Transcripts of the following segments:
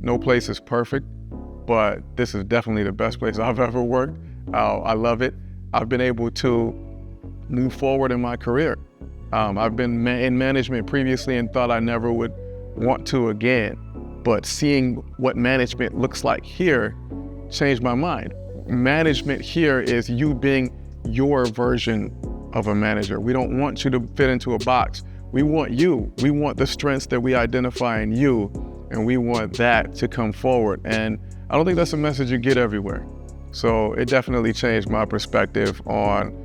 No place is perfect, but this is definitely the best place I've ever worked. I love it. I've been able to move forward in my career. I've been in management previously and thought I never would want to again, but seeing what management looks like here changed my mind. Management here is you being your version of a manager. We don't want you to fit into a box. We want you. We want the strengths that we identify in you, and we want that to come forward. And I don't think that's a message you get everywhere. So it definitely changed my perspective on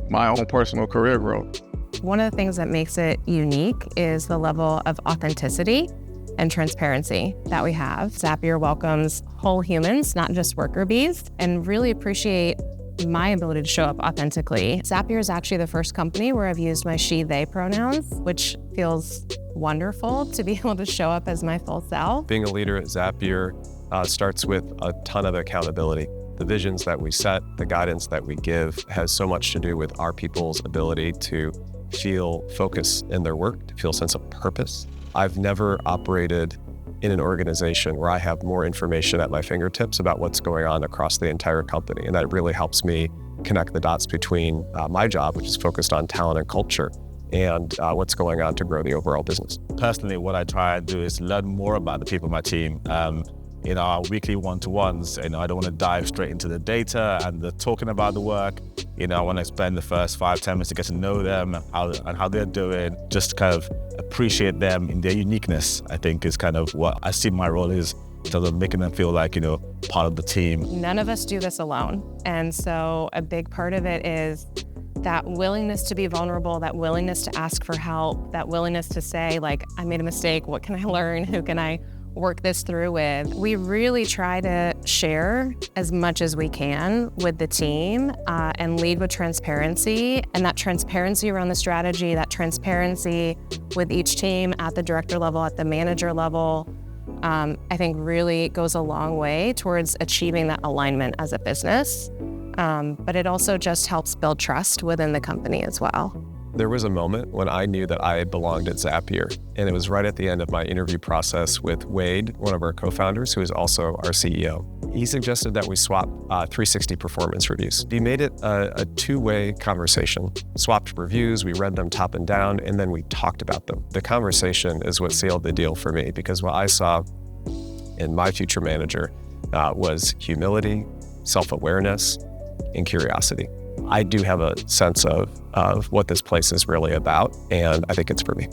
my own personal career growth. One of the things that makes it unique is the level of authenticity and transparency that we have. Zapier welcomes whole humans, not just worker bees, and really appreciate my ability to show up authentically. Zapier is actually the first company where I've used my she, they pronouns, which feels wonderful to be able to show up as my full self. Being a leader at Zapier starts with a ton of accountability. The visions that we set, the guidance that we give has so much to do with our people's ability to feel focus in their work, to feel a sense of purpose. I've never operated in an organization where I have more information at my fingertips about what's going on across the entire company. And that really helps me connect the dots between my job, which is focused on talent and culture, and what's going on to grow the overall business. Personally, what I try to do is learn more about the people on my team. In our weekly one-to-ones, I don't want to dive straight into the data and the talking about the work. I want to spend the first 5-10 minutes to get to know them and how they're doing, just kind of appreciate them in their uniqueness, I think is kind of what I see my role is, in terms of making them feel like, part of the team. None of us do this alone. And so a big part of it is that willingness to be vulnerable, that willingness to ask for help, that willingness to say, like, I made a mistake, what can I learn? Who can I work this through with? We really try to share as much as we can with the team and lead with transparency. And that transparency around the strategy, that transparency with each team at the director level, at the manager level, I think really goes a long way towards achieving that alignment as a business. But it also just helps build trust within the company as well. There was a moment when I knew that I belonged at Zapier, and it was right at the end of my interview process with Wade, one of our co-founders, who is also our CEO. He suggested that we swap 360 performance reviews. He made it a two-way conversation. Swapped reviews, we read them top and down, and then we talked about them. The conversation is what sealed the deal for me, because what I saw in my future manager was humility, self-awareness, and curiosity. I do have a sense of what this place is really about, and I think it's for me.